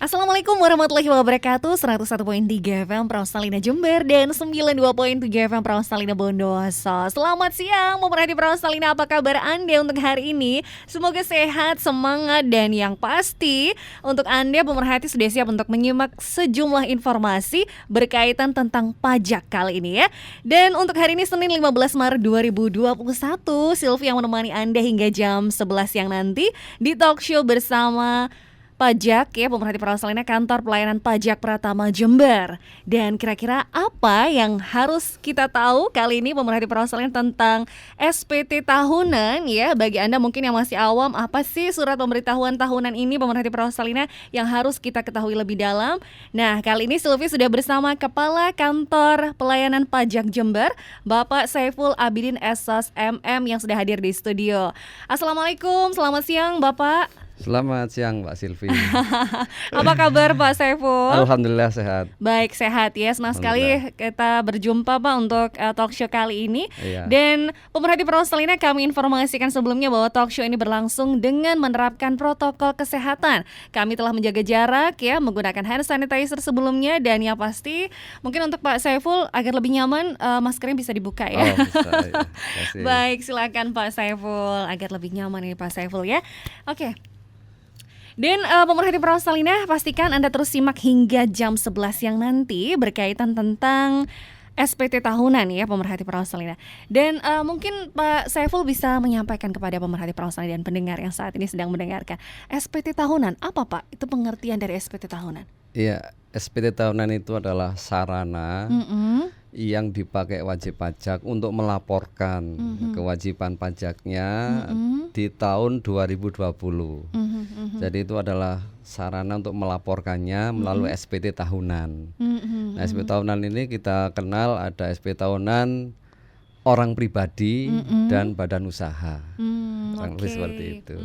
Assalamualaikum warahmatullahi wabarakatuh. 101.3 FM Prasalina Jember dan 92.7 FM Prasalina Bondowoso. Selamat siang pemerhati Prasalina, apa kabar Anda untuk hari ini? Semoga sehat, semangat, dan yang pasti untuk Anda pemerhati sudah siap untuk menyimak sejumlah informasi berkaitan tentang pajak kali ini ya. Dan untuk hari ini Senin 15 Maret 2021, Sylvie yang menemani Anda hingga jam 11 siang nanti di talk show bersama Pajak ya, pemerhati Prasalina, Kantor Pelayanan Pajak Pratama Jember. Dan kira-kira apa yang harus kita tahu kali ini pemerhati Prasalina tentang SPT tahunan ya? Bagi Anda mungkin yang masih awam, apa sih surat pemberitahuan tahunan ini pemerhati Prasalina yang harus kita ketahui lebih dalam? Nah, kali ini Sylvie sudah bersama Kepala Kantor Pelayanan Pajak Jember, Bapak Saiful Abidin SOS MM yang sudah hadir di studio. Assalamualaikum, selamat siang Bapak. Selamat siang Mbak Sylvie. Apa kabar Pak Saiful? Alhamdulillah sehat. Baik, sehat ya. Senang sekali kita berjumpa Pak untuk talk show kali ini. Iya. Dan pemerhati Prasalina, kami informasikan sebelumnya bahwa talk show ini berlangsung dengan menerapkan protokol kesehatan. Kami telah menjaga jarak ya, menggunakan hand sanitizer sebelumnya, dan yang pasti mungkin untuk Pak Saiful agar lebih nyaman, maskernya bisa dibuka ya. Oh, bisa, ya. Baik, silakan Pak Saiful agar lebih nyaman ini Pak Saiful ya. Oke. Dan pemerhati Prasalina, pastikan Anda terus simak hingga jam 11 siang nanti berkaitan tentang SPT tahunan ya pemerhati Prasalina. Dan mungkin Pak Saiful bisa menyampaikan kepada pemerhati Prasalina dan pendengar yang saat ini sedang mendengarkan, SPT tahunan apa Pak? Itu pengertian dari SPT tahunan. Iya, SPT tahunan itu adalah sarana yang dipakai wajib pajak untuk melaporkan kewajiban pajaknya di tahun 2020. Jadi itu adalah sarana untuk melaporkannya melalui SPT tahunan. Nah, SPT tahunan ini kita kenal ada SPT tahunan orang pribadi dan badan usaha. Okay. Seperti itu.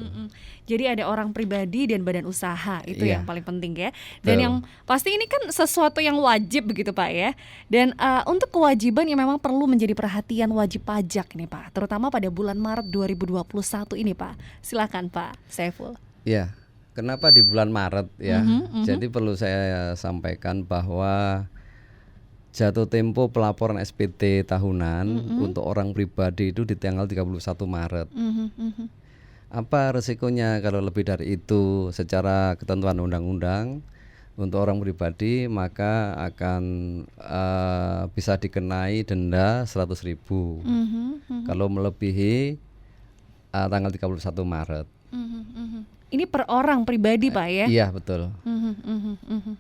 Jadi ada orang pribadi dan badan usaha, itu Iya. yang paling penting ya. Dan yang pasti ini kan sesuatu yang wajib begitu Pak ya. Dan untuk kewajiban yang memang perlu menjadi perhatian wajib pajak nih Pak, terutama pada bulan Maret 2021 ini Pak. Silakan Pak Saiful. Iya. Kenapa di bulan Maret ya? Jadi perlu saya sampaikan bahwa jatuh tempo pelaporan SPT tahunan untuk orang pribadi itu di tanggal 31 Maret. Apa resikonya kalau lebih dari itu? Secara ketentuan undang-undang, untuk orang pribadi maka akan bisa dikenai denda 100.000 kalau melebihi tanggal 31 Maret. Ini per orang pribadi Pak ya? Iya betul.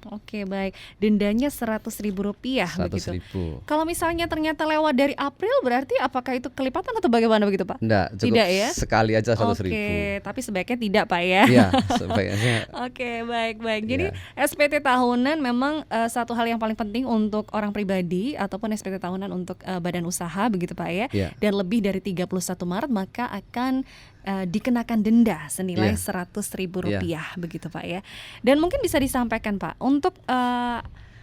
Oke, baik. Dendanya Rp100.000 begitu. Kalau misalnya ternyata lewat dari April, berarti apakah itu kelipatan atau bagaimana begitu Pak? Enggak, cukup tidak ya? Sekali aja 100.000. Oke, tapi sebaiknya tidak Pak ya? Iya, sebaiknya. Oke, baik. Jadi SPT tahunan memang satu hal yang paling penting untuk orang pribadi ataupun SPT tahunan untuk badan usaha begitu Pak ya? Dan lebih dari 31 Maret maka akan dikenakan denda senilai Rp100.000 begitu Pak ya. Dan mungkin bisa disampaikan Pak untuk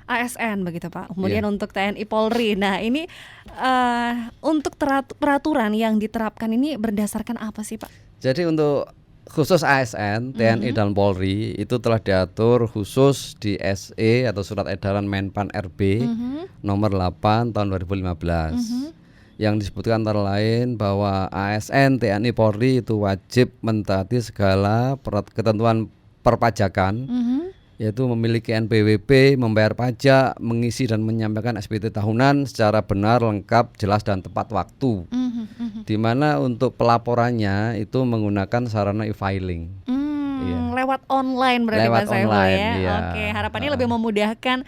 ASN begitu Pak. Kemudian untuk TNI Polri. Nah, ini untuk peraturan yang diterapkan ini berdasarkan apa sih Pak? Jadi untuk khusus ASN, TNI dan Polri itu telah diatur khusus di SE atau Surat Edaran Menpan RB nomor 8 tahun 2015. Yang disebutkan antara lain bahwa ASN, TNI, Polri itu wajib mentaati segala ketentuan perpajakan, yaitu memiliki NPWP, membayar pajak, mengisi dan menyampaikan SPT tahunan secara benar, lengkap, jelas dan tepat waktu. Di mana untuk pelaporannya itu menggunakan sarana e-filing. Lewat online berarti Pak Saiful ya. Iya. Oke, harapannya lebih memudahkan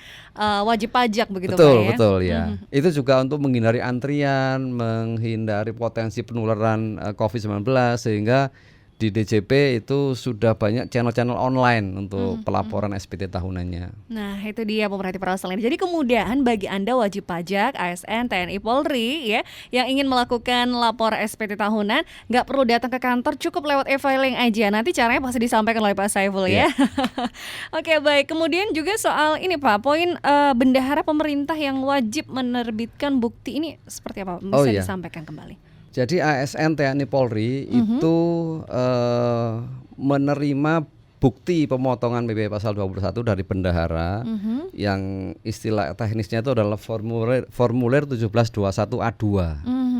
wajib pajak begitu Betul, Pak ya. Betul ya. Itu juga untuk menghindari antrian, menghindari potensi penularan COVID-19 sehingga di DJP itu sudah banyak channel-channel online untuk pelaporan SPT tahunannya. Nah, itu dia pemerhati Prasalina. Jadi kemudahan bagi Anda wajib pajak, ASN, TNI, Polri ya, yang ingin melakukan lapor SPT tahunan, nggak perlu datang ke kantor, cukup lewat e-filing aja. Nanti caranya pasti disampaikan oleh Pak Saiful ya. Oke, baik. Kemudian juga soal ini Pak, poin bendahara pemerintah yang wajib menerbitkan bukti ini seperti apa? Bisa disampaikan kembali. Jadi ASN, TNI, Polri itu menerima bukti pemotongan PPh pasal 21 dari bendahara yang istilah teknisnya itu adalah formulir 1721A2.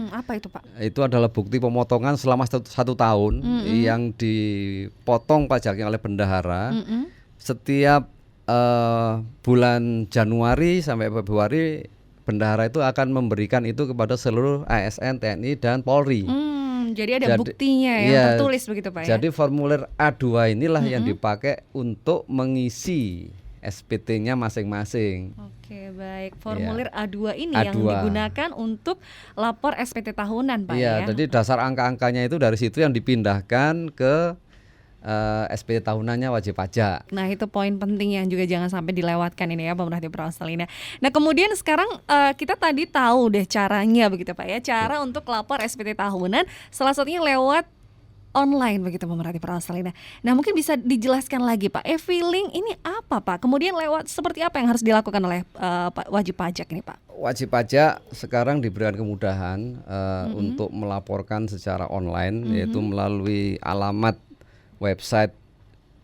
Apa itu Pak? Itu adalah bukti pemotongan selama satu tahun yang dipotong pajaknya oleh bendahara setiap bulan Januari sampai Februari. Bendahara itu akan memberikan itu kepada seluruh ASN, TNI, dan Polri. Jadi ada buktinya yang tertulis begitu Pak ya? Jadi formulir A2 inilah yang dipakai untuk mengisi SPT-nya masing-masing. Oke, baik. Formulir A2 ini yang digunakan untuk lapor SPT tahunan Pak ya? Iya, jadi dasar angka-angkanya itu dari situ yang dipindahkan ke SPT tahunannya wajib pajak. Nah itu poin penting yang juga jangan sampai dilewatkan ini ya pemerhati Pro Australina. Nah kemudian sekarang kita tadi tahu deh caranya begitu Pak ya, cara untuk lapor SPT tahunan salah satunya lewat online begitu pemerhati Pro Australina. Nah mungkin bisa dijelaskan lagi Pak, e-filing ini apa Pak? Kemudian lewat seperti apa yang harus dilakukan oleh wajib pajak ini Pak? Wajib pajak sekarang diberikan kemudahan untuk melaporkan secara online, yaitu melalui alamat website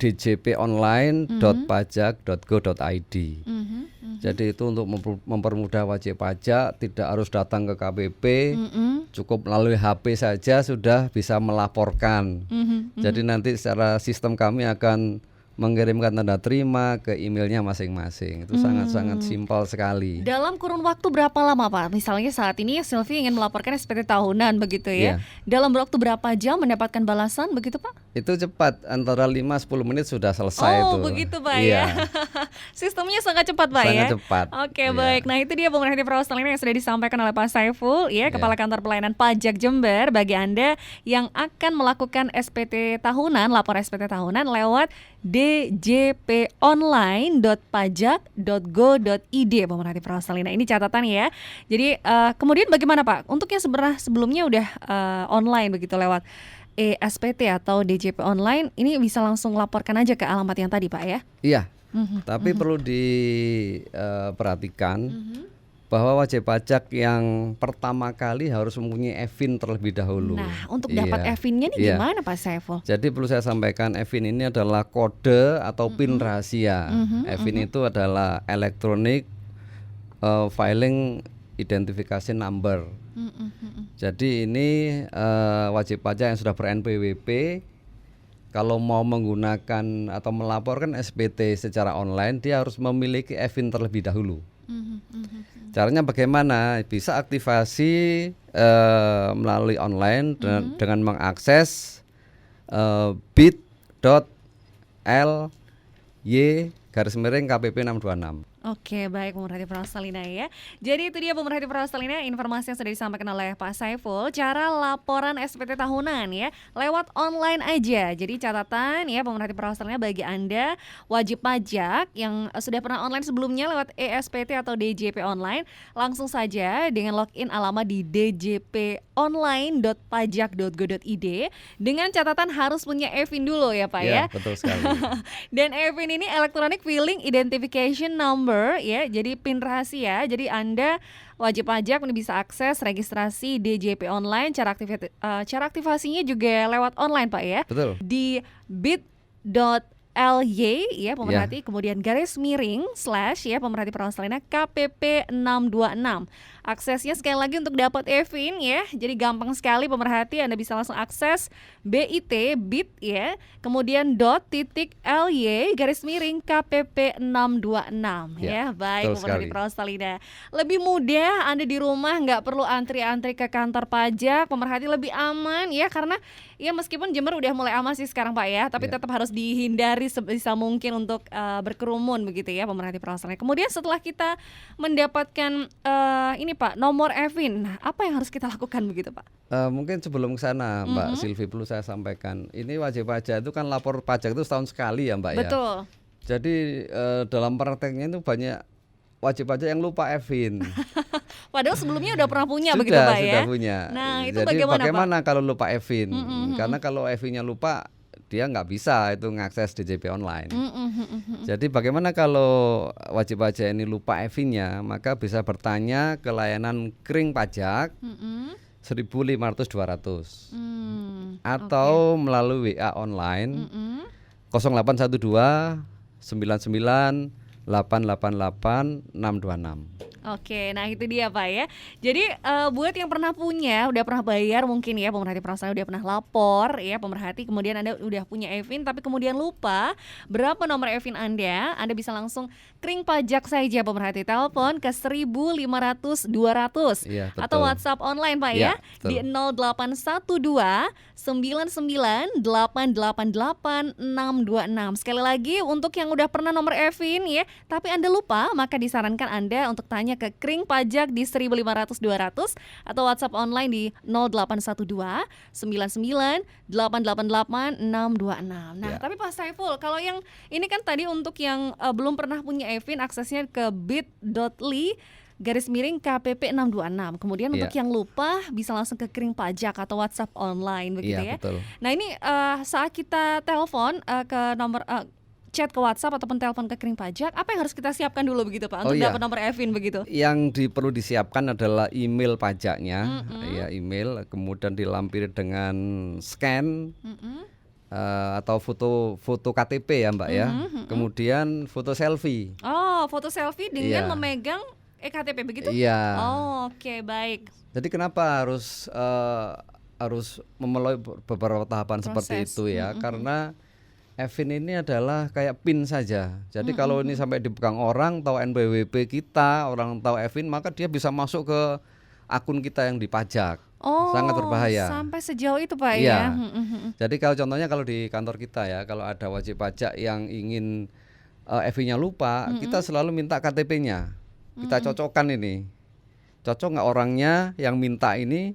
djponline.pajak.go.id. Jadi itu untuk mempermudah wajib pajak, tidak harus datang ke KPP, cukup melalui HP saja sudah bisa melaporkan. Jadi nanti secara sistem kami akan mengirimkan tanda terima ke emailnya masing-masing. Itu sangat-sangat simpel sekali. Dalam kurun waktu berapa lama Pak? Misalnya saat ini Silvi ingin melaporkan SPT tahunan begitu ya. Dalam waktu berapa jam mendapatkan balasan begitu Pak? Itu cepat, antara 5-10 menit sudah selesai itu. Oh begitu Pak ya. Sistemnya sangat cepat Pak sangat ya. Cepat. Oke baik. Nah itu dia pemerhati Pro Australina yang sudah disampaikan oleh Pak Saiful ya, Kepala Kantor Pelayanan Pajak Jember. Bagi Anda yang akan melakukan SPT tahunan, lapor SPT tahunan lewat djponline.pajak.go.id pemerhati Pro Australina. Ini catatan ya. Jadi kemudian bagaimana Pak? Untuk yang sebelumnya udah online begitu lewat SPT atau DJP online, ini bisa langsung laporkan aja ke alamat yang tadi Pak ya? Iya. Tapi perlu diperhatikan bahwa wajib pajak yang pertama kali harus mempunyai e-fin terlebih dahulu. Nah, untuk dapat e-finnya nih gimana Pak Saiful? Jadi perlu saya sampaikan, e-fin ini adalah kode atau PIN rahasia. E-fin itu adalah Electronic Filing Identification Number. Jadi ini wajib pajak yang sudah ber-NPWP kalau mau menggunakan atau melaporkan SPT secara online, dia harus memiliki e-fin terlebih dahulu. Caranya bagaimana? Bisa aktivasi melalui online dengan mengakses bit.ly/KPP 626. Oke baik pemerhati Pro Australina ya. Jadi itu dia pemerhati Pro Australina, informasi yang sudah disampaikan oleh Pak Saiful, cara laporan SPT tahunan ya lewat online aja. Jadi catatan ya pemerhati Pro Australina, bagi Anda wajib pajak yang sudah pernah online sebelumnya lewat ESPT atau DJP online, langsung saja dengan login alamat di djponline.pajak.go.id dengan catatan harus punya e-fin dulu ya Pak ya. Betul sekali. Dan e-fin ini Electronic Filing Identification Number ya, jadi PIN rahasia. Jadi Anda wajib pajak ini bisa akses registrasi DJP online. Cara aktivasinya juga lewat online Pak ya. Betul. Di bit.ly ya pemerhati, kemudian garis miring / ya pemerhati Pro Australina KPP 626. Aksesnya sekali lagi untuk dapat e-fin ya. Jadi gampang sekali pemerhati, Anda bisa langsung akses bit ya. Kemudian .ly garis miring KPP 626 ya. Baik pemerhati Pro Australina. Lebih mudah, Anda di rumah nggak perlu antri-antri ke kantor pajak. Pemerhati lebih aman ya, karena ya meskipun Jember udah mulai aman sih sekarang Pak ya, tapi tetap harus dihindari sebisa mungkin untuk berkerumun begitu ya pemerhati Pro Australina. Kemudian setelah kita mendapatkan ini Pak, nomor e-fin, apa yang harus kita lakukan begitu Pak? Mungkin sebelum ke sana Mbak Silvi, perlu saya sampaikan, ini wajib pajak itu kan lapor pajak itu setahun sekali ya Mbak. Betul. Ya. Jadi dalam prakteknya itu banyak wajib pajak yang lupa e-fin. Padahal sebelumnya udah pernah punya begitu Pak ya? Sudah punya. Nah itu jadi bagaimana Pak? Kalau lupa e-fin? Karena kalau e-finnya lupa, dia nggak bisa itu ngakses DJP online. Jadi bagaimana kalau wajib pajak ini lupa e-finnya? Maka bisa bertanya ke layanan kering pajak 1.500-200 atau melalui WA online 0812 99 888 626. Oke, nah itu dia Pak ya. Jadi buat yang pernah punya, udah pernah bayar mungkin ya, pemerhati perasaan udah pernah lapor ya pemerhati, kemudian Anda udah punya e-fin tapi kemudian lupa berapa nomor e-fin Anda bisa langsung kering pajak saja pemerhati, telepon ke 1.500 200 Iya, atau betul. WhatsApp online Pak Iya, ya betul. di 0812 99 888 626. Sekali lagi untuk yang udah pernah nomor e-fin ya, tapi Anda lupa, maka disarankan Anda untuk tanya ke kering pajak di 1.500 200 atau WhatsApp online di 0812 99 888 626. Nah, Ya. tapi Pak Saiful, kalau yang ini kan tadi untuk yang belum pernah punya e-fin, aksesnya ke bit.ly /KPP 626. Kemudian Iya. untuk yang lupa bisa langsung ke kering pajak atau WhatsApp online begitu Iya, ya. betul. Nah, ini saat kita telepon ke nomor chat ke WhatsApp ataupun telepon ke kering pajak, apa yang harus kita siapkan dulu begitu Pak untuk iya. dapat nomor e-fin begitu? Yang perlu disiapkan adalah email pajaknya, Mm-mm. ya email, kemudian dilampiri dengan scan atau foto KTP ya Mbak ya, kemudian foto selfie. Oh, foto selfie dengan Iya. memegang ektp begitu? Iya. Oh, oke, baik. Jadi kenapa harus memenuhi beberapa tahapan seperti Proses. itu ya? Karena e-fin ini adalah kayak PIN saja. Jadi kalau ini sampai dipegang orang, tahu NPWP kita, orang tahu e-fin, maka dia bisa masuk ke akun kita yang dipajak. Oh, Sangat berbahaya. sampai sejauh itu Pak Iya. ya. Jadi kalau contohnya kalau di kantor kita ya, kalau ada wajib pajak yang ingin e-finnya lupa, kita selalu minta KTP-nya. Kita cocokkan ini. Cocok nggak orangnya yang minta ini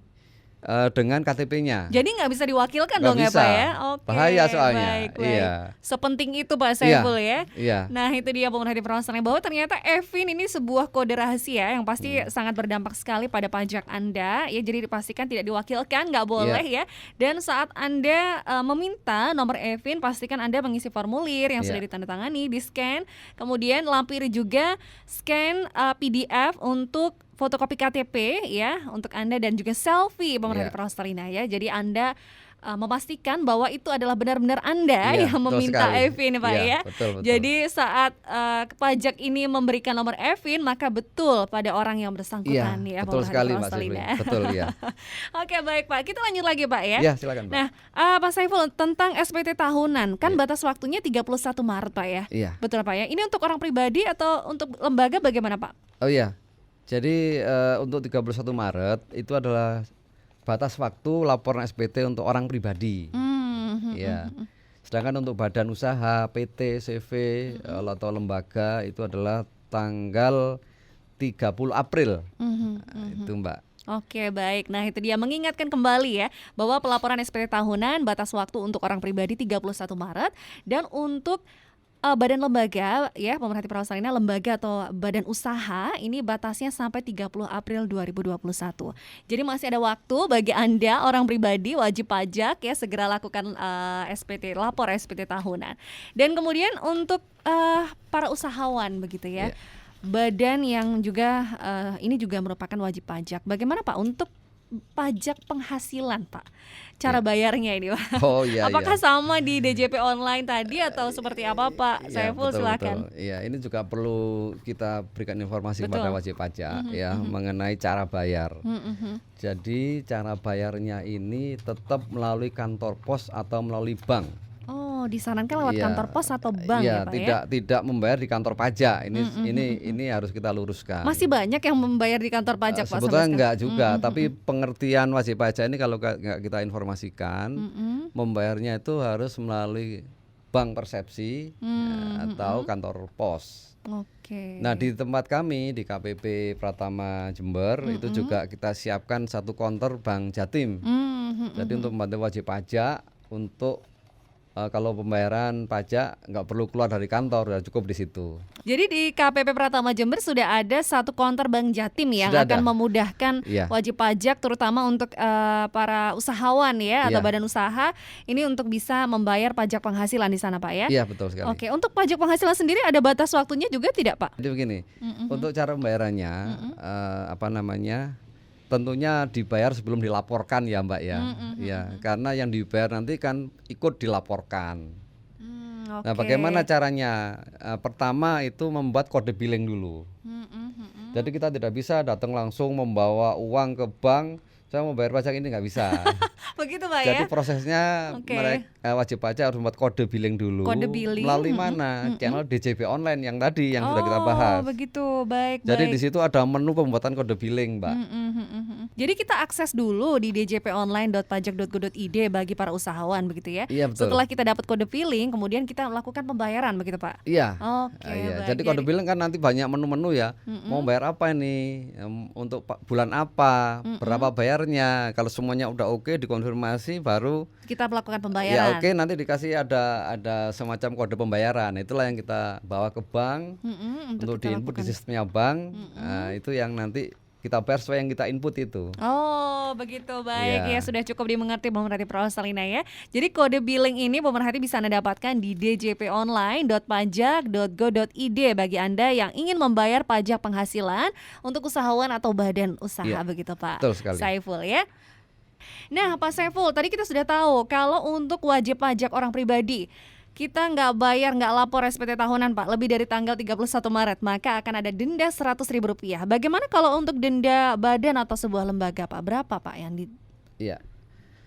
dengan KTP-nya? Jadi nggak bisa diwakilkan Nggak dong ya bisa. Pak ya? Oke, Bahaya soalnya. baik, baik. Iya. Sepenting itu Pak Saiful ya. Iya. Nah itu dia pemerhati permasalahan bahwa ternyata e-fin ini sebuah kode rahasia yang pasti sangat berdampak sekali pada pajak Anda ya. Jadi dipastikan tidak diwakilkan, nggak boleh ya. Dan saat Anda meminta nomor e-fin, pastikan Anda mengisi formulir yang sudah ditandatangani, di scan, kemudian lampiri juga scan PDF untuk fotokopi KTP ya untuk Anda dan juga selfie pemerhati Praustalinah ya. Jadi Anda memastikan bahwa itu adalah benar-benar Anda yang betul meminta sekali. e-fin Pak Iya, ya. betul. Jadi saat pajak ini memberikan nomor e-fin, maka betul pada orang yang bersangkutan ya. Betul pemerhati sekali Mbak Praustalinah. Sifri. Betul ya. Oke, baik Pak. Kita lanjut lagi Pak ya. Iya, silakan Mbak. Nah, Pak Saiful tentang SPT tahunan kan batas waktunya 31 Maret Pak ya. Iya. Betul Pak ya. Ini untuk orang pribadi atau untuk lembaga bagaimana Pak? Oh iya. Jadi untuk 31 Maret itu adalah batas waktu laporan SPT untuk orang pribadi. Ya. Sedangkan untuk badan usaha, PT, CV atau lembaga itu adalah tanggal 30 April. Nah, itu Mbak. Oke, baik. Nah, itu dia mengingatkan kembali ya bahwa pelaporan SPT tahunan batas waktu untuk orang pribadi 31 Maret dan untuk badan lembaga ya, pemerhati Praustalinah lembaga atau badan usaha ini batasnya sampai 30 April 2021. Jadi masih ada waktu bagi Anda orang pribadi wajib pajak ya segera lakukan SPT, lapor SPT tahunan. Dan kemudian untuk para usahawan begitu ya. Badan yang juga ini juga merupakan wajib pajak. Bagaimana Pak untuk pajak penghasilan Pak? Cara bayarnya ini Pak. Oh iya. Apakah sama di DJP online tadi atau seperti apa Pak? Saiful silakan. Iya, ini juga perlu kita berikan informasi kepada wajib pajak ya mengenai cara bayar. Jadi cara bayarnya ini tetap melalui kantor pos atau melalui bank. Oh, disarankan lewat kantor pos atau bank ya Pak ya? Tidak membayar di kantor pajak. Ini harus kita luruskan. Masih banyak yang membayar di kantor pajak Pak? Sebetulnya enggak juga, tapi pengertian wajib pajak ini kalau nggak kita informasikan, membayarnya itu harus melalui bank persepsi atau kantor pos. Oke. Nah di tempat kami di KPP Pratama Jember itu juga kita siapkan satu konter Bank Jatim. Jadi untuk membantu wajib pajak untuk kalau pembayaran pajak nggak perlu keluar dari kantor, sudah cukup di situ. Jadi di KPP Pratama Jember sudah ada satu konter Bank Jatim yang Sudah akan ada. memudahkan wajib pajak terutama untuk para usahawan ya atau badan usaha ini untuk bisa membayar pajak penghasilan di sana Pak ya. Iya betul sekali. Oke, untuk pajak penghasilan sendiri ada batas waktunya juga tidak Pak? Jadi begini, untuk cara pembayarannya tentunya dibayar sebelum dilaporkan ya Mbak ya. Ya, karena yang dibayar nanti kan ikut dilaporkan. Nah, Oke. bagaimana caranya? Pertama itu membuat kode billing dulu. Jadi kita tidak bisa datang langsung membawa uang ke bank, saya mau bayar pajak ini nggak bisa. Begitu Pak ya. Jadi prosesnya Oke. mereka wajib pajak harus membuat kode billing dulu. Kode billing, Melalui mana? Channel DJP online yang tadi yang sudah kita Oh, bahas. begitu. Baik, Jadi baik. di situ ada menu pembuatan kode billing, Mbak. Jadi kita akses dulu di djponline.pajak.go.id bagi para usahawan begitu ya. Iya, betul. Setelah kita dapat kode billing, kemudian kita melakukan pembayaran begitu Pak. Iya. Oke, Iya. baik. Jadi kode billing kan nanti banyak menu-menu ya. Mau bayar apa ini? Untuk bulan apa? Berapa bayarnya? Kalau semuanya udah oke dikonfirmasi baru kita melakukan ya pembayaran. oke nanti dikasih ada semacam kode pembayaran. Itulah yang kita bawa ke bank untuk kita diinput di lakukan. sistemnya bank. Nah, itu yang nanti kita bayar sesuai yang kita input itu. Oh begitu, baik. Iya. Ya sudah cukup dimengerti pemerhati Prawasalina ya. Jadi kode billing ini pemerhati bisa Anda dapatkan di djponline.pajak.go.id bagi Anda yang ingin membayar pajak penghasilan untuk usahawan atau badan usaha Iya, begitu Pak betul sekali. Saiful ya. Nah Pak Saiful, tadi kita sudah tahu kalau untuk wajib pajak orang pribadi kita nggak bayar, nggak lapor SPT tahunan Pak lebih dari tanggal 31 Maret, maka akan ada denda Rp100.000. Bagaimana kalau untuk denda badan atau sebuah lembaga Pak? Berapa Pak yang di... Iya.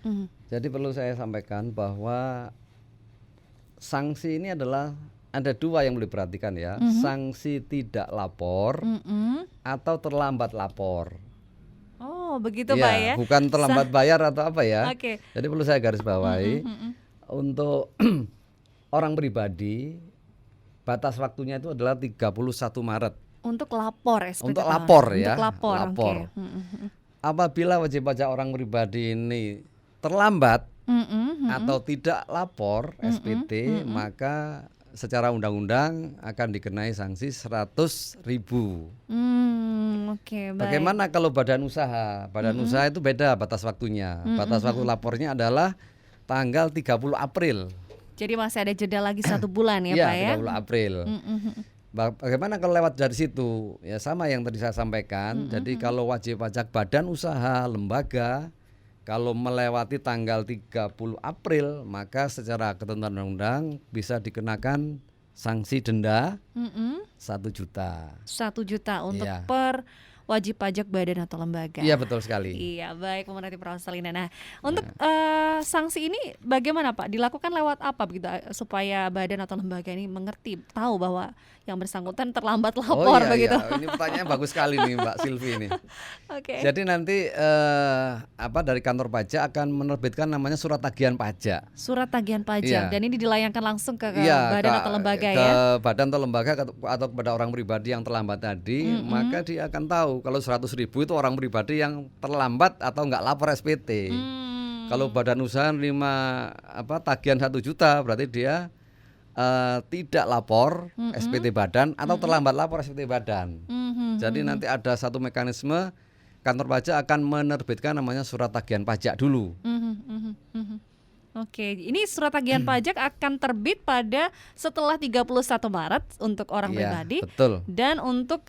Mhm. Jadi perlu saya sampaikan bahwa sanksi ini adalah ada dua yang boleh diperhatikan ya. Sanksi tidak lapor atau terlambat lapor. Oh begitu Iya, Pak ya. bukan terlambat bayar atau apa ya. Oke. Jadi perlu saya garis bawahi untuk orang pribadi batas waktunya itu adalah 31 Maret. Untuk lapor SPT Untuk tahunan. lapor ya, Untuk lapor, lapor. oke. Apabila wajib pajak orang pribadi ini terlambat atau tidak lapor SPT, maka secara undang-undang akan dikenai sanksi 100.000. Oke, baik. Bagaimana kalau badan usaha? Badan usaha itu beda batas waktunya. Batas waktu lapornya adalah tanggal 30 April. Jadi masih ada jeda lagi 1 bulan ya Iya, Pak ya. 30 April. Bagaimana kalau lewat dari situ? Ya sama yang tadi saya sampaikan. Jadi kalau wajib pajak badan usaha, lembaga, kalau melewati tanggal 30 April, maka secara ketentuan undang-undang bisa dikenakan sanksi denda 1 juta. 1 juta untuk Iya. per wajib pajak badan atau lembaga. Iya, betul sekali. Iya, baik pemerhati Prawasalina. Nah, untuk sanksi ini bagaimana Pak? Dilakukan lewat apa begitu supaya badan atau lembaga ini mengerti, tahu bahwa yang bersangkutan terlambat lapor iya, begitu. iya. Ini pertanyaan bagus sekali nih Mbak Silvi ini. Oke. Jadi nanti dari kantor pajak akan menerbitkan namanya surat tagihan pajak. Surat tagihan pajak Iya. dan ini dilayangkan langsung ke Iya, badan atau lembaga ke ya. badan atau lembaga atau kepada orang pribadi yang terlambat tadi, maka dia akan tahu kalau 100.000 itu orang pribadi yang terlambat atau nggak lapor SPT. Kalau badan usaha nerima tagihan 1 juta berarti dia tidak lapor SPT badan atau terlambat lapor SPT badan. Jadi nanti ada satu mekanisme kantor pajak akan menerbitkan namanya surat tagihan pajak dulu. Oke, ini surat tagihan pajak akan terbit pada setelah 31 Maret untuk orang Iya, pribadi. betul. Dan untuk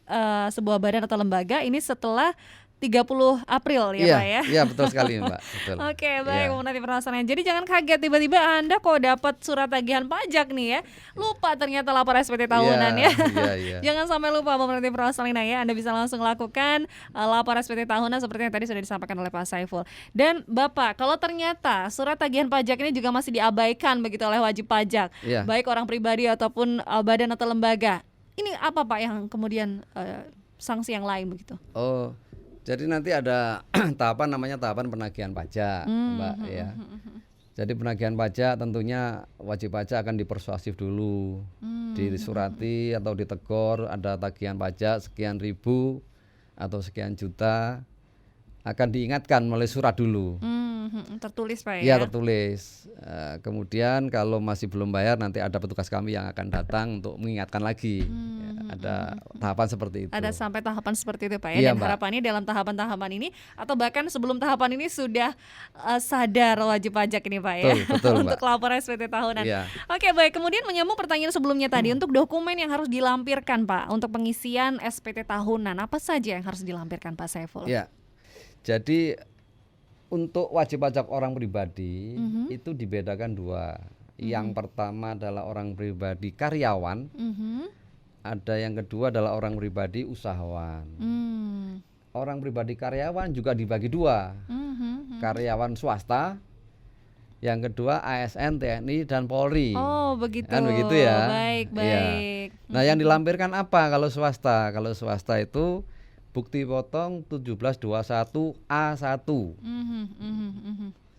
sebuah badan atau lembaga ini setelah 30 April ya Iya, Pak ya. iya betul sekali Mbak. Betul. Oke, baik Iya. nanti permasalahan. Jadi jangan kaget tiba-tiba Anda kok dapat surat tagihan pajak nih ya. Lupa ternyata lapor SPT tahunan Iya, ya. iya. Jangan sampai lupa pemerhati Prawasalina ya. Anda bisa langsung lakukan lapor SPT tahunan seperti yang tadi sudah disampaikan oleh Pak Saiful. Dan Bapak, kalau ternyata surat tagihan pajak ini juga masih diabaikan begitu oleh wajib pajak, Iya. baik orang pribadi ataupun badan atau lembaga. Ini apa Pak yang kemudian sanksi yang lain begitu? Oh, jadi nanti ada tahapan namanya tahapan penagihan pajak, Mbak ya. Jadi penagihan pajak tentunya wajib pajak akan dipersuasif dulu, disurati atau ditegor, ada tagihan pajak sekian ribu atau sekian juta, akan diingatkan melalui surat dulu. Tertulis Pak Iya ya. tertulis. Kemudian kalau masih belum bayar nanti ada petugas kami yang akan datang untuk mengingatkan lagi. Ya, ada tahapan seperti itu. Ada sampai tahapan seperti itu Pak ya. Iya, Dan Mbak. harapannya dalam tahapan-tahapan ini atau bahkan sebelum tahapan ini sudah sadar wajib pajak ini Pak ya. Betul, Mbak. Untuk lapor SPT tahunan. Iya. Oke, baik. Kemudian menyambung pertanyaan sebelumnya tadi untuk dokumen yang harus dilampirkan Pak untuk pengisian SPT tahunan, apa saja yang harus dilampirkan Pak Saiful? Ya, jadi untuk wajib pajak orang pribadi itu dibedakan dua. Yang pertama adalah orang pribadi karyawan, ada yang kedua adalah orang pribadi usahawan. Orang pribadi karyawan juga dibagi dua, karyawan swasta, yang kedua ASN, TNI, dan Polri. Oh begitu. Kan begitu ya. Baik, Iya. baik. Nah yang dilampirkan apa kalau swasta? Kalau swasta itu bukti potong 1721A1.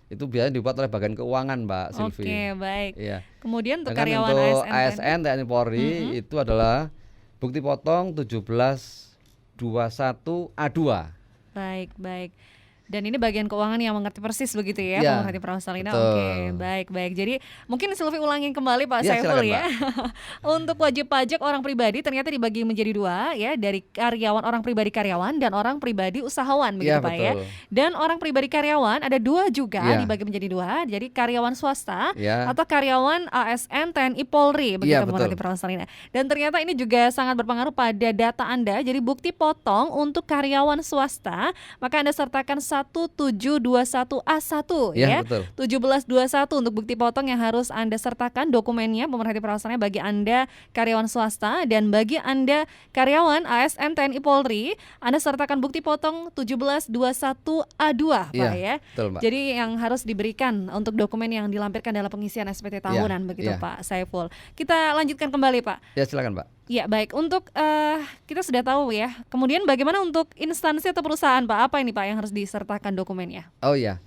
Itu biasanya dibuat oleh bagian keuangan, Mbak Silvi. Oke, baik. Iya. Kemudian untuk Sedangkan karyawan untuk ASN, ASN, TNI, Polri itu adalah bukti potong 1721A2. baik, baik. Dan ini bagian keuangan yang mengerti persis begitu ya, Ya, pemerhati Prawasalina. betul. Oke, baik, baik. Jadi mungkin Silvi ulangin kembali Pak Ya, Saiful silakan, ya. Untuk wajib pajak orang pribadi ternyata dibagi menjadi dua ya, dari karyawan, orang pribadi karyawan, dan orang pribadi usahawan begitu Ya, Pak ya. betul. Dan orang pribadi karyawan ada dua juga, Ya. dibagi menjadi dua. Jadi karyawan swasta Ya. atau karyawan ASN, TNI, Polri begitu Ya, betul. pemerhati Prawasalina. Dan ternyata ini juga sangat berpengaruh pada data Anda. Jadi bukti potong untuk karyawan swasta, maka Anda sertakan 1721A1 Ya, ya. betul. 1721 untuk bukti potong yang harus Anda sertakan dokumennya pemerhati Prawasalina bagi Anda karyawan swasta, dan bagi Anda karyawan ASN, TNI, Polri, Anda sertakan bukti potong 1721A2 Pak ya. Betul, Mbak. Jadi yang harus diberikan untuk dokumen yang dilampirkan dalam pengisian SPT tahunan begitu ya. Pak Saiful. Kita lanjutkan kembali Pak. Ya, silakan, Mbak. Ya baik, untuk kita sudah tahu ya. Kemudian bagaimana untuk instansi atau perusahaan Pak? Apa ini Pak yang harus disertakan dokumennya? Oh iya.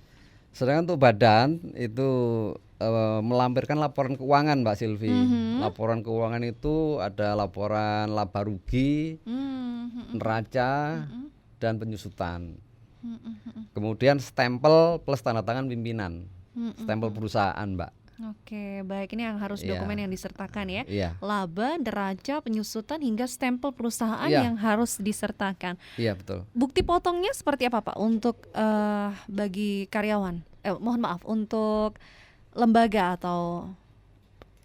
Sedangkan untuk badan itu melampirkan laporan keuangan, Mbak Silvi. Laporan keuangan itu ada laporan laba rugi, neraca, dan penyusutan. Kemudian stempel plus tanda tangan pimpinan. Stempel perusahaan, Mbak. Oke, baik, ini yang harus Iya. dokumen yang disertakan ya. Iya. Laba, neraca, penyusutan hingga stempel perusahaan Iya. yang harus disertakan. Iya, betul. Bukti potongnya seperti apa Pak untuk bagi karyawan? Mohon maaf, untuk lembaga atau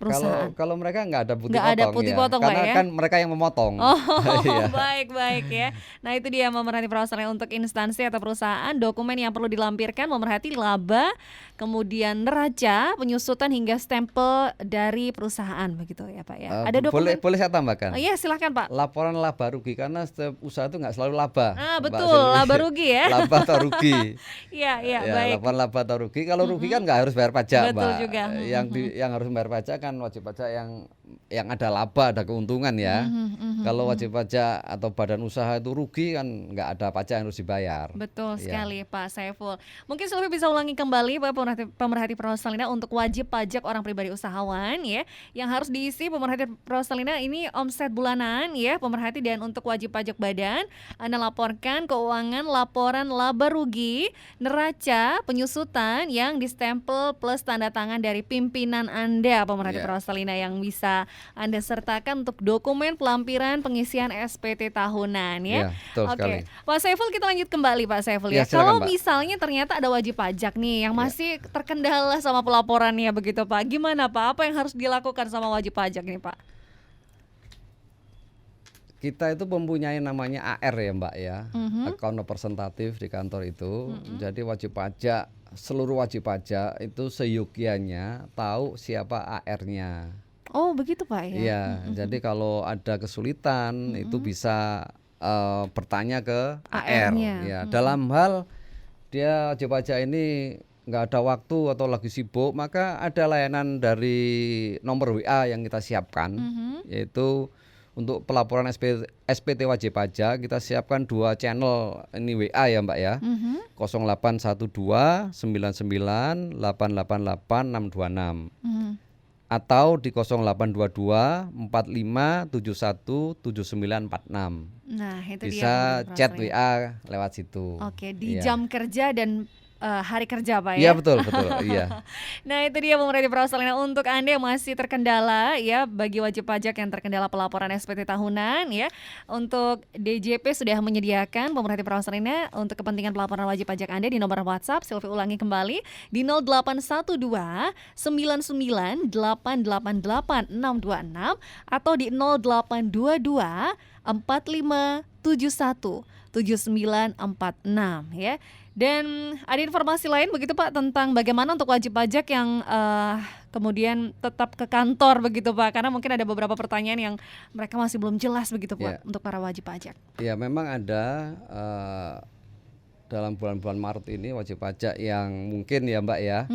perusahaan? Kalau mereka nggak ada putih Nggak ada potong, putih ya. potong, Pak, Karena ya? kan mereka yang memotong. Oh, Iya. baik ya. Nah itu dia pemerhati Prawasalina, untuk instansi atau perusahaan dokumen yang perlu dilampirkan memerhati laba, kemudian neraca, penyusutan hingga stempel dari perusahaan begitu ya Pak ya. Ada dokumen? Boleh saya tambahkan. Oh, iya silakan Pak. Laporan laba rugi, karena setiap usaha itu nggak selalu laba. Mbak Betul, Silvi. laba rugi ya. Laba atau rugi. Iya Ya, baik. laporan laba atau rugi. Kalau rugi kan nggak harus bayar pajak, Betul Mbak. juga. Yang harus bayar pajak kan wajib pajak yang ada laba, ada keuntungan ya. Kalau wajib pajak atau badan usaha itu rugi kan nggak ada pajak yang harus dibayar. Betul Iya. sekali Pak Saiful. Mungkin Silvi bisa ulangi kembali Pak pemerhati Prawasalina untuk wajib pajak orang pribadi usahawan ya, yang harus diisi pemerhati Prawasalina ini omset bulanan ya pemerhati, dan untuk wajib pajak badan Anda laporkan keuangan laporan laba rugi, neraca, penyusutan yang distempel plus tanda tangan dari pimpinan Anda pemerhati Iya. Prawasalina yang bisa Anda sertakan untuk dokumen pelampiran pengisian SPT tahunan ya. Iya, betul sekali. Pak Saiful, kita lanjut kembali Pak Saiful ya. Ya, silakan, Kalau Mbak. misalnya ternyata ada wajib pajak nih yang masih terkendala sama pelaporannya begitu Pak, gimana Pak? Apa yang harus dilakukan sama wajib pajak nih Pak? Kita itu mempunyai namanya AR ya, Mbak ya, account representatif di kantor itu. Jadi wajib pajak, seluruh wajib pajak itu seyogianya tahu siapa AR-nya. Oh begitu Pak ya. Iya, jadi kalau ada kesulitan itu bisa bertanya ke AR. AR-nya. Ya, dalam hal dia wajib pajak ini nggak ada waktu atau lagi sibuk, maka ada layanan dari nomor WA yang kita siapkan, yaitu untuk pelaporan SPT wajib pajak kita siapkan 2 channel ini WA ya Mbak ya. 0812 99 888 626 atau di 0822 45 71 7946. Nah itu Bisa dia chat Prawasalina. WA lewat situ. Oke, di Iya. jam kerja dan hari kerja Pak ya. Iya betul iya. Nah itu dia pemerhati Prawasalina, untuk Anda yang masih terkendala ya, bagi wajib pajak yang terkendala pelaporan SPT tahunan ya, untuk DJP sudah menyediakan pemerhati Prawasalina untuk kepentingan pelaporan wajib pajak Anda di nomor WhatsApp. Silvi ulangi kembali di 0812 99 888 626 atau di 0822 4571 7946 ya. Dan ada informasi lain begitu Pak tentang bagaimana untuk wajib pajak yang kemudian tetap ke kantor begitu Pak? Karena mungkin ada beberapa pertanyaan yang mereka masih belum jelas begitu Pak untuk para wajib pajak. Ya memang ada dalam bulan-bulan Maret ini wajib pajak yang mungkin ya Mbak ya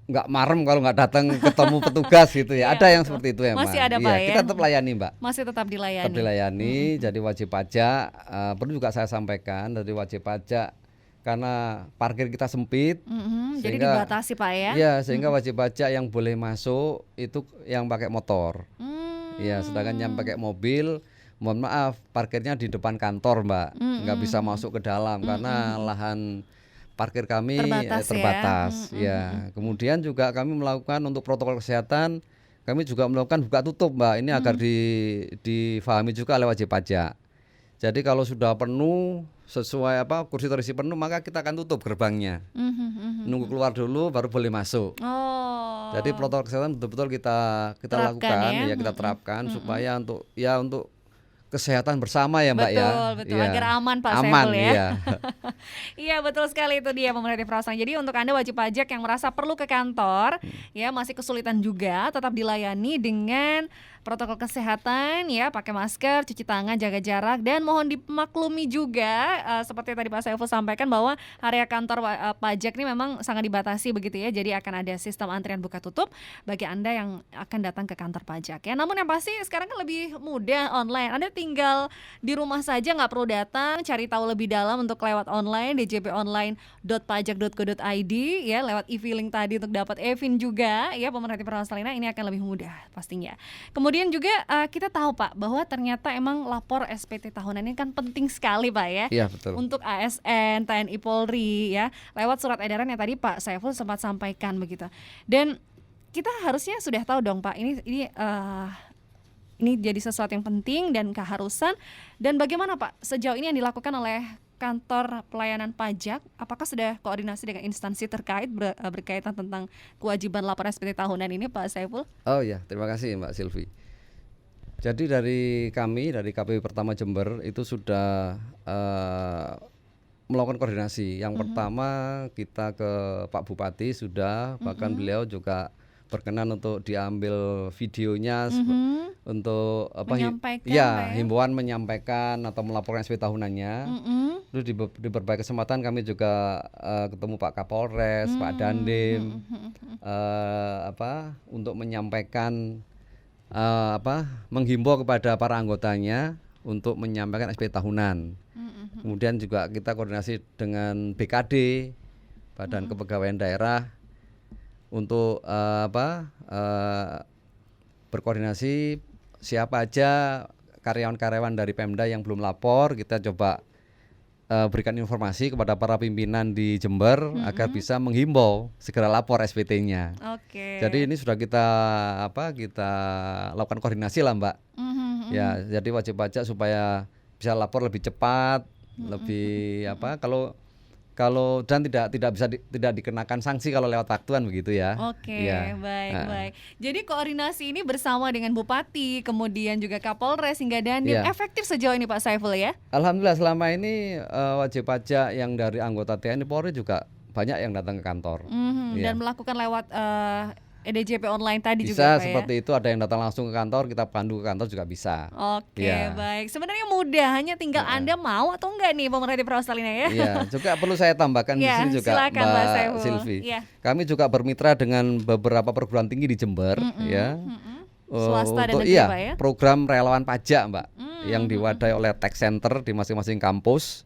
nggak marem kalau nggak datang ketemu petugas gitu ya. Ada yang seperti itu ya Mbak. Masih ada Pak ya? Kita tetap layani Mbak. Masih tetap dilayani. Tetap dilayani. Jadi wajib pajak perlu juga saya sampaikan dari wajib pajak karena parkir kita sempit, jadi dibatasi Pak ya? Iya, sehingga wajib pajak yang boleh masuk itu yang pakai motor. Iya, sedangkan yang pakai mobil, mohon maaf, parkirnya di depan kantor Mbak, nggak bisa masuk ke dalam karena lahan parkir kami terbatas. Ya. Kemudian juga kami melakukan untuk protokol kesehatan, kami juga melakukan buka tutup Mbak, ini agar difahami juga oleh wajib pajak. Jadi kalau sudah penuh sesuai kursi terisi penuh maka kita akan tutup gerbangnya. Nunggu keluar dulu baru boleh masuk. Jadi protokol kesehatan betul-betul kita lakukan ya kita terapkan supaya untuk kesehatan bersama ya Mbak ya. Betul, ya. Agar aman Pak Saiful ya. Iya. Iya betul sekali itu dia pemerhati perasaan. Jadi untuk Anda wajib pajak yang merasa perlu ke kantor ya masih kesulitan juga tetap dilayani dengan protokol kesehatan ya, pakai masker, cuci tangan, jaga jarak dan mohon dimaklumi juga seperti tadi Pak Saiful sampaikan bahwa area kantor pajak ini memang sangat dibatasi begitu ya. Jadi akan ada sistem antrian buka tutup bagi Anda yang akan datang ke kantor pajak ya. Namun yang pasti sekarang kan lebih mudah online. Anda tinggal di rumah saja nggak perlu datang, cari tahu lebih dalam untuk lewat online djponline.pajak.go.id ya, lewat e-filing tadi untuk dapat e-fin juga ya pemerhati perasaan Salina, ini akan lebih mudah pastinya. Kemudian juga kita tahu Pak bahwa ternyata emang lapor SPT tahunan ini kan penting sekali Pak ya. Iya betul. Untuk ASN, TNI Polri ya, lewat surat edaran yang tadi Pak Saiful sempat sampaikan begitu. Dan kita harusnya sudah tahu dong Pak, ini jadi sesuatu yang penting dan keharusan. Dan bagaimana Pak sejauh ini yang dilakukan oleh kantor pelayanan pajak, apakah sudah koordinasi dengan instansi terkait berkaitan tentang kewajiban lapor SPT tahunan ini Pak Saiful? Oh ya, terima kasih Mbak Silvi. Jadi dari kami, dari KPU Pertama Jember itu sudah melakukan koordinasi. Yang pertama kita ke Pak Bupati sudah, bahkan beliau juga berkenan untuk diambil videonya untuk himbauan menyampaikan atau melaporkan SPT tahunannya. Terus di berbagai kesempatan kami juga ketemu Pak Kapolres, Pak Dandim, untuk menyampaikan menghimbau kepada para anggotanya untuk menyampaikan SPT tahunan. Kemudian juga kita koordinasi dengan BKD, Badan Kepegawaian Daerah, untuk berkoordinasi siapa aja karyawan-karyawan dari Pemda yang belum lapor, kita coba berikan informasi kepada para pimpinan di Jember agar bisa menghimbau segera lapor SPT-nya. Jadi ini sudah kita lakukan koordinasi lah Mbak. Ya, jadi wajib pajak supaya bisa lapor lebih cepat, lebih kalau dan tidak dikenakan sanksi kalau lewat waktuan begitu ya. Baik. Jadi koordinasi ini bersama dengan Bupati, kemudian juga Kapolres hingga Dandim efektif sejauh ini Pak Saiful ya? Alhamdulillah selama ini wajib pajak yang dari anggota TNI Polri juga banyak yang datang ke kantor. Dan melakukan lewat EDJP online tadi bisa juga Pak seperti itu, ada yang datang langsung ke kantor, kita pandu ke kantor juga bisa. Baik. Sebenarnya mudah, hanya tinggal Anda mau atau enggak nih pemerhati perasaan Salina ya. Iya, juga perlu saya tambahkan di sini juga Mbak Silvi. Kami juga bermitra dengan beberapa perguruan tinggi di Jember ya. Swasta dan negeri Pak ya. Program relawan pajak Mbak yang diwadai oleh Tech Center di masing-masing kampus.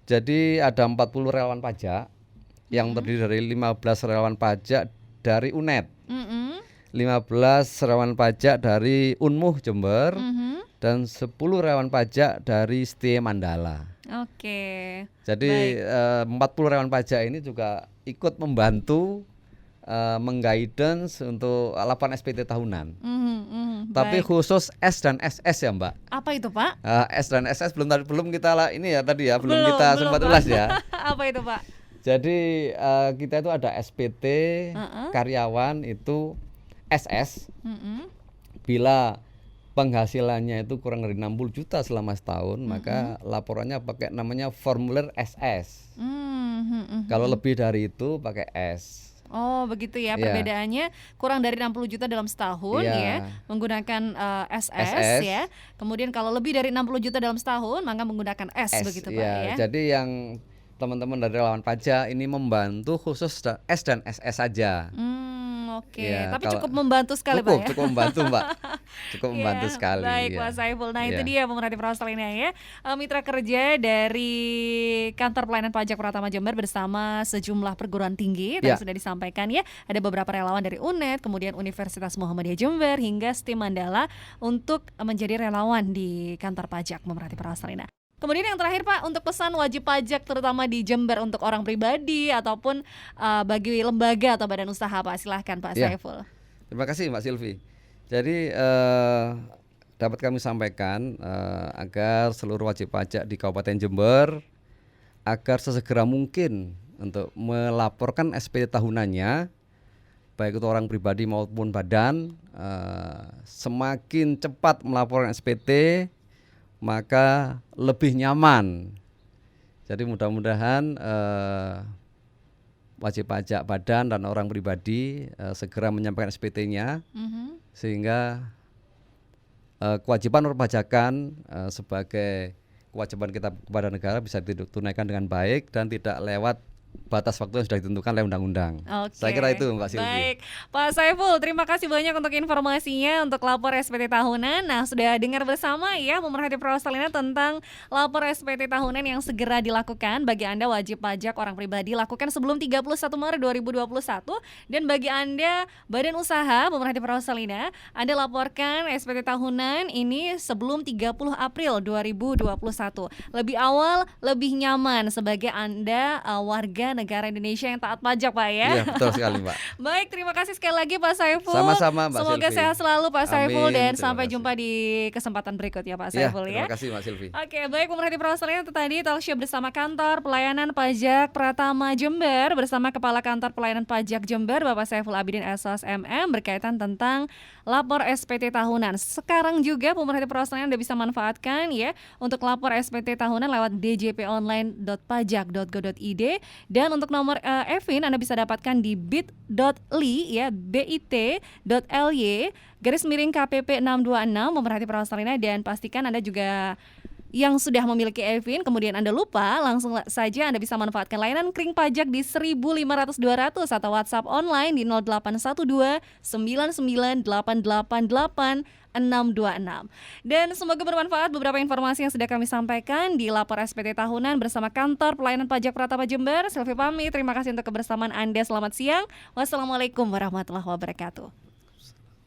Jadi ada 40 relawan pajak yang terdiri dari 15 relawan pajak dari UNED, 15 relawan pajak dari Unmuh Jember, dan 10 relawan pajak dari Setia Mandala. Jadi 40 relawan pajak ini juga ikut membantu mengguidance untuk laporan SPT tahunan. Tapi khusus S dan SS ya Mbak. Apa itu Pak? S dan SS belum kita sempat ulas ya. Apa itu Pak? Jadi kita itu ada SPT karyawan itu SS. Bila penghasilannya itu kurang dari 60 juta selama setahun, maka laporannya pakai namanya formulir SS. Kalau lebih dari itu pakai S. Oh begitu ya, Iya. perbedaannya kurang dari 60 juta dalam setahun Iya. ya, menggunakan SS SS. ya. Kemudian kalau lebih dari 60 juta dalam setahun maka menggunakan S S, begitu Pak ya. ya. Jadi yang teman-teman dari relawan pajak ini membantu khusus S dan SS saja. Oke, Ya, tapi kalau cukup membantu sekali Pak ya. cukup membantu Mbak, cukup membantu Ya, sekali. baik ya. Pak Saiful. Nah itu Ya. dia pemerhati Australia ya, mitra kerja dari Kantor Pelayanan Pajak Pratama Jember bersama sejumlah perguruan tinggi. Tadi Ya. sudah disampaikan ya, ada beberapa relawan dari UNED, kemudian Universitas Muhammadiyah Jember hingga STIM Mandala untuk menjadi relawan di kantor pajak pemerhati Australia. Kemudian yang terakhir Pak, untuk pesan wajib pajak terutama di Jember untuk orang pribadi ataupun bagi lembaga atau badan usaha Pak, silahkan Pak Ya. Saiful. Terima kasih Mbak Silvi. Jadi dapat kami sampaikan agar seluruh wajib pajak di Kabupaten Jember agar sesegera mungkin untuk melaporkan SPT tahunannya, baik itu orang pribadi maupun badan. Semakin cepat melaporkan SPT maka lebih nyaman. Jadi mudah-mudahan wajib pajak badan dan orang pribadi segera menyampaikan SPT-nya sehingga kewajiban perpajakan sebagai kewajiban kita kepada negara bisa ditunaikan dengan baik dan tidak lewat batas waktu yang sudah ditentukan oleh undang-undang. Oke. Saya kira itu Mbak Silvi. Baik, Pak Saiful, terima kasih banyak untuk informasinya untuk lapor SPT tahunan. Nah, sudah dengar bersama ya pemerhati Australia tentang lapor SPT tahunan yang segera dilakukan. Bagi Anda wajib pajak orang pribadi lakukan sebelum 31 Maret 2021 dan bagi Anda badan usaha pemerhati Australia, Anda laporkan SPT tahunan ini sebelum 30 April 2021. Lebih awal, lebih nyaman sebagai Anda warga negara Indonesia yang taat pajak Pak ya. Iya, betul sekali Mbak. Baik, terima kasih sekali lagi Pak Saiful. Sama-sama Mbak Semoga Silvi. sehat selalu Pak Saiful Amin, dan terima sampai kasih. jumpa di kesempatan berikutnya Pak Iya, Saiful terima ya. kasih Mbak Silvi. Oke, baik pemerhati Australia itu tadi talkshow bersama Kantor Pelayanan Pajak Pratama Jember bersama Kepala Kantor Pelayanan Pajak Jember Bapak Saiful Abidin SOS MM berkaitan tentang lapor SPT tahunan. Sekarang juga pemerhati Australia Anda bisa manfaatkan ya untuk lapor SPT tahunan lewat djponline.pajak.go.id dan untuk nomor Evin Anda bisa dapatkan di bit.ly ya bit.ly KPP 626 pemerhati Australia dan pastikan Anda juga yang sudah memiliki Evin kemudian Anda lupa, langsung saja Anda bisa manfaatkan layanan kering pajak di 1.500-200 atau WhatsApp online di 0812 99888626. Dan semoga bermanfaat beberapa informasi yang sudah kami sampaikan di lapor SPT tahunan bersama Kantor Pelayanan Pajak Pratama Jember. Silvi pamit, terima kasih untuk kebersamaan Anda. Selamat siang. Wassalamualaikum warahmatullahi wabarakatuh.